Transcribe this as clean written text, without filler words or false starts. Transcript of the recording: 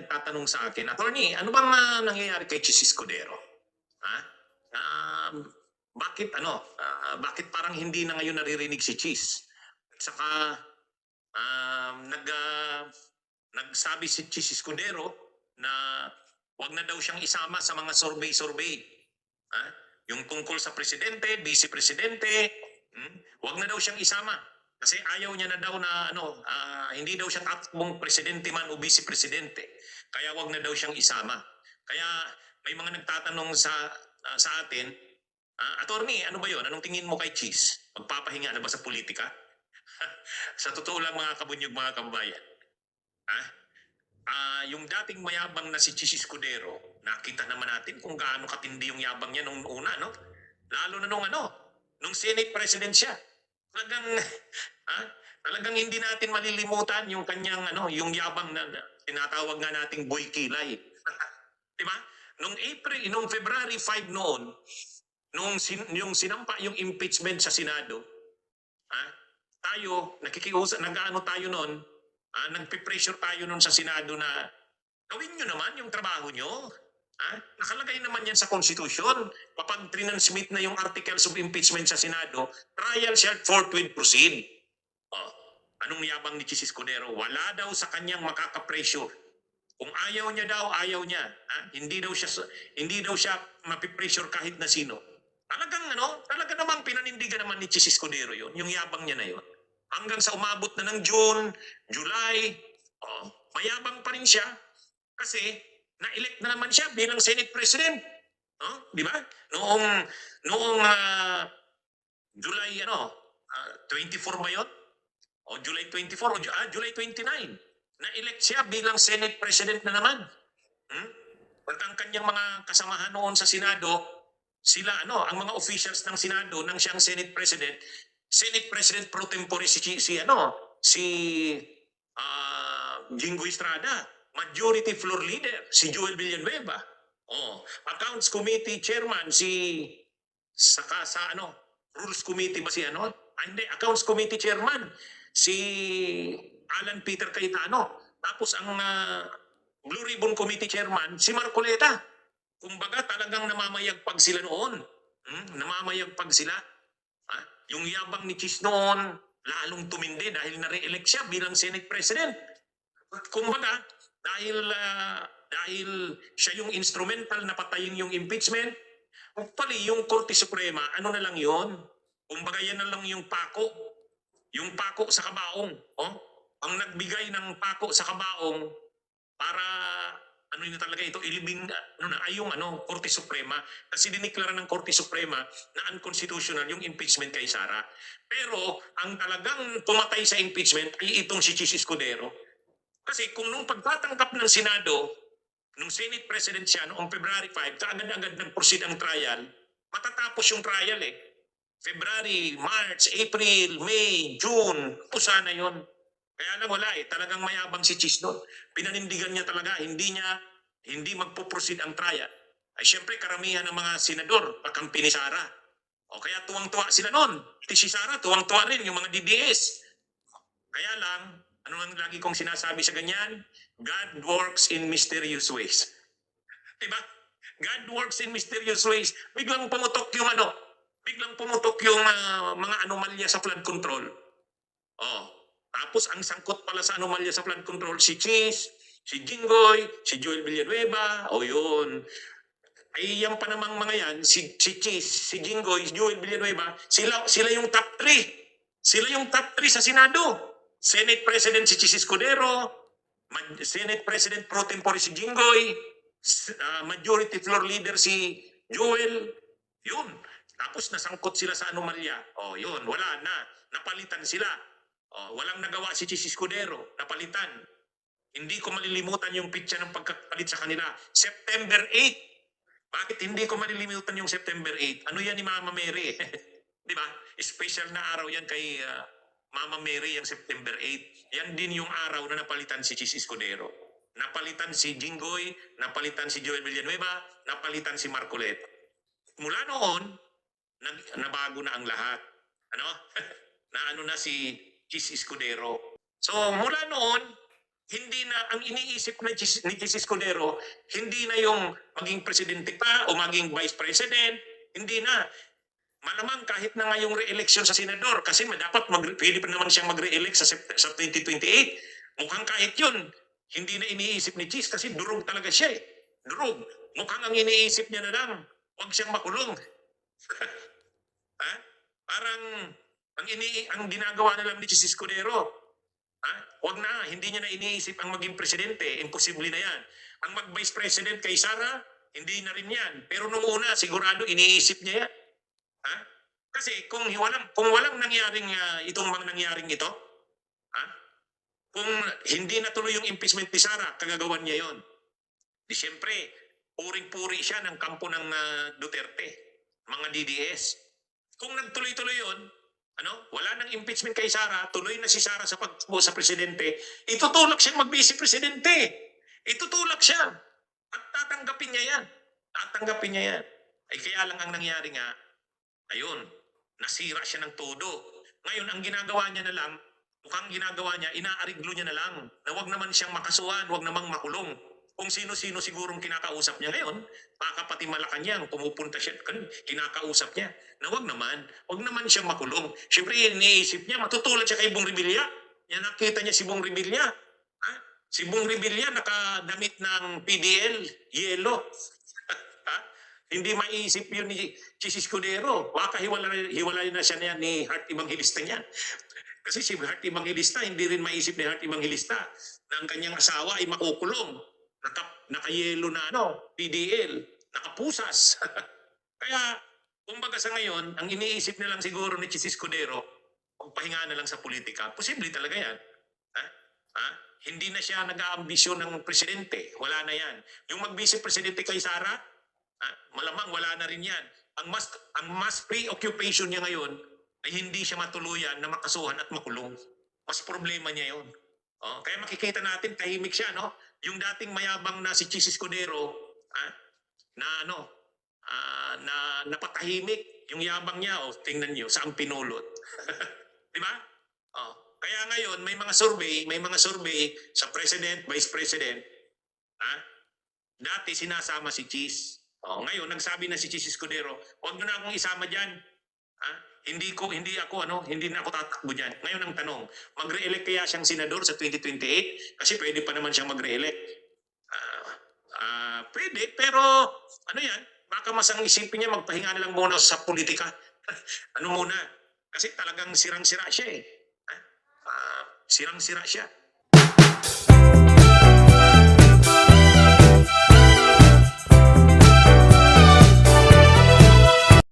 nagtatanong sa akin, "Attorney, ano bang nangyayari kay Chis Escudero? Ha? Bakit parang hindi na ngayon naririnig si Chis?" At saka um, nag, ah, nagsabi si Chis Escudero na wag na daw siyang isama sa mga survey-survey. Ha? Yung tungkol sa presidente, vice-presidente, wag na daw siyang isama. Kasi ayaw niya na daw na hindi daw siya tatakbong presidente man o vice-presidente. Kaya wag na daw siyang isama. Kaya may mga nagtatanong sa atin, "Attorney, ano ba 'yon? Anong tingin mo kay Cheese? Magpapahinga na ba sa politika?" Sa totoo lang mga kabunyog, mga kababayan, ha? Yung dating mayabang na si Chis Escudero, nakita naman natin kung gaano katindi yung yabang niya nung una, no? Lalo na nung Senate President siya. Talagang, ha? Talagang hindi natin malilimutan yung kanyang, yung yabang na tinatawag nga nating boy kilay. Di ba? Nung February 5 noon, yung sinampa yung impeachment sa Senado, ha? Tayo, nakikiusap, nag-ano tayo noon, nagpe-pressure tayo noon sa Senado na gawin nyo naman yung trabaho nyo. Nakalagay naman yan sa Constitution. Kapag transmit na yung articles of impeachment sa Senado, trial shall forthwith proceed. Oh, anong yabang ni Chis Escudero? Wala daw sa kanyang makaka-pressure. Kung ayaw niya daw, ayaw niya. Hindi daw siya mapipressure kahit na sino. Talaga namang pinanindigan naman ni Chis Escudero yun, yung yabang niya na yun. Hanggang sa umabot na ng June, July, mayabang pa rin siya kasi na-elect na naman siya bilang Senate President. Di ba? Noong July 24 ba yun? O July 24 o July 29. Na-elect siya bilang Senate President na naman. At ang kanyang mga kasamahan noon sa Senado, sila ang mga officials ng Senado nang siyang Senate President pro tempore si Jingo Estrada, Majority Floor Leader si Joel Villanueva, Accounts Committee Chairman Rules Committee ba hindi, Accounts Committee Chairman si Alan Peter Cayetano, tapos ang Blue Ribbon Committee Chairman si Marcoleta. Kumbaga talagang namamayagpag sila noon. Namamayagpag sila. Yung yabang ni Chis noon, lalong tumindi dahil na-re-elect siya bilang Senate President. Kumbaga, dahil siya yung instrumental na patayin yung impeachment, actually, yung Korte Suprema, ano na lang yun? Kumbaga, yan na lang yung pako. Yung pako sa kabaong. Ang nagbigay ng pako sa kabaong para talaga ito, ilibing yung Korte Suprema, kasi diniklara ng Korte Suprema na unconstitutional yung impeachment kay Sara. Pero ang talagang pumatay sa impeachment ay itong si Chis Escudero. Kasi kung nung pagtatangkap ng Senado, nung Senate President siya noong February 5, kaagad-agad nag-proceed ang trial, matatapos yung trial February, March, April, May, June, sana yun. Kaya lang wala talagang mayabang si Chis doon. Pinanindigan niya talaga, hindi magpo-proceed ang trial. Ay syempre karamihan ng mga senador, pakampi ni Sara. Kaya tuwang-tuwa sila noon. Si Sara, tuwang-tuwa rin yung mga DDS. Kaya lang, ano ang lagi kong sinasabi sa ganyan? God works in mysterious ways. Diba? God works in mysterious ways. Biglang pumutok yung mga anomalya sa flood control. Tapos ang sangkot pala sa anomalya sa flood control si Chis, si Jinggoy, si Joel Villanueva, yun. Ay yan pa namang mga yan, si Chis, si Jinggoy, si Joel Villanueva, sila yung top 3. Sila yung top 3 sa Senado. Senate President si Chis Escudero, Senate President pro tempore si Jinggoy, Majority Floor Leader si Joel, yun. Tapos nasangkot sila sa anomalya. Yun, wala na. Napalitan sila. Walang nagawa si Chis Escudero, napalitan. Hindi ko malilimutan yung pitsa ng pagkapalit sa kanila. September 8. Bakit hindi ko malilimutan yung September 8? Ano yan ni Mama Mary? Di ba? Special na araw yan kay Mama Mary, yung September 8. Yan din yung araw na napalitan si Chis Escudero. Napalitan si Jinggoy, napalitan si Joel Villanueva, napalitan si Marcoleta. Mula noon, nabago na ang lahat. Na si Chis Escudero. So mula noon, hindi na ang iniisip na ni Chis Escudero, hindi na yung maging presidente pa o maging vice president, hindi na. Malamang kahit na ngayong re-election sa senador, kasi dapat pwede pa naman siyang mag-re-elect sa 2028. Mukhang kahit yun, hindi na iniisip ni Chis kasi durog talaga siya eh. Durog. Mukhang ang iniisip niya na lang, huwag siyang makulong. Ha? Parang ang ginagawa na lang ni Chis Escudero, ha? Huwag na, hindi niya na iniisip ang maging presidente, imposible na yan. Ang mag-vice president kay Sara, hindi na rin yan. Pero nung una, sigurado iniisip niya yan. Ha? Kasi kung walang nangyaring itong mga nangyaring ito, ha? Kung hindi natuloy yung impeachment ni Sara, kagagawan niya yon. Di siyempre, puring-puri siya ng kampo ng Duterte, mga DDS. Kung nagtuloy-tuloy yon, wala nang impeachment kay Sara, tuloy na si Sara sa pagtubo sa presidente, itutulak siyang mag-vice presidente. Itutulak siya. At tatanggapin niya yan. Tatanggapin niya yan. Ay kaya lang ang nangyari nga, ayun, nasira siya ng todo. Ngayon, ang ginagawa niya na lang, mukhang ginagawa niya, inaariglo niya na lang, na wag naman siyang makasuhan, wag namang makulong. Kung sino-sino sigurong kinakausap niya ngayon, baka pati Malacanang, pumupunta siya, kinakausap niya, na wag naman siyang makulong. Siyempre, iniisip niya, matutulad siya kay Bong Revilla. Yan, nakita niya si Bong Revilla. Ha? Si Bong Revilla nakadamit ng PDL, yelo. Ha? Hindi maiisip yun ni Chis Escudero. Baka hiwalay na siya niya ni Heart Evangelista niya. Kasi si Heart Evangelista, hindi rin maisip ni Heart Evangelista na ang kanyang asawa ay makukulong. Nakayelo na PDL, nakapusas. Kaya, kumbaga sa ngayon, ang iniisip na lang siguro ni Chis Escudero, pagpahinga na lang sa politika, posible talaga yan. Ha? Hindi na siya nag-aambisyon ng presidente. Wala na yan. Yung mag-vice presidente kay Sara, malamang wala na rin yan. Ang mas preoccupation niya ngayon ay hindi siya matuluyan na makasuhan at makulong. Mas problema niya yun. Kaya makikita natin, tahimik siya, no? Yung dating mayabang na si Chis Escudero, na napatahimik yung yabang niya, tingnan niyo, saan pinulot. Di ba? Kaya ngayon, may mga survey sa president, vice president, dati sinasama si Chis. Ngayon, nagsabi na si Chis Escudero, huwag na akong isama dyan. Hindi na ako tatakbo dyan. Ngayon ang tanong, magre-elect kaya siyang senador sa 2028? Kasi pwede pa naman siyang magre-elect. Pwede, pero baka mas ang isipin niya, magpahinga na lang muna sa politika. Muna? Kasi talagang sirang-sira siya eh. Sirang-sira siya.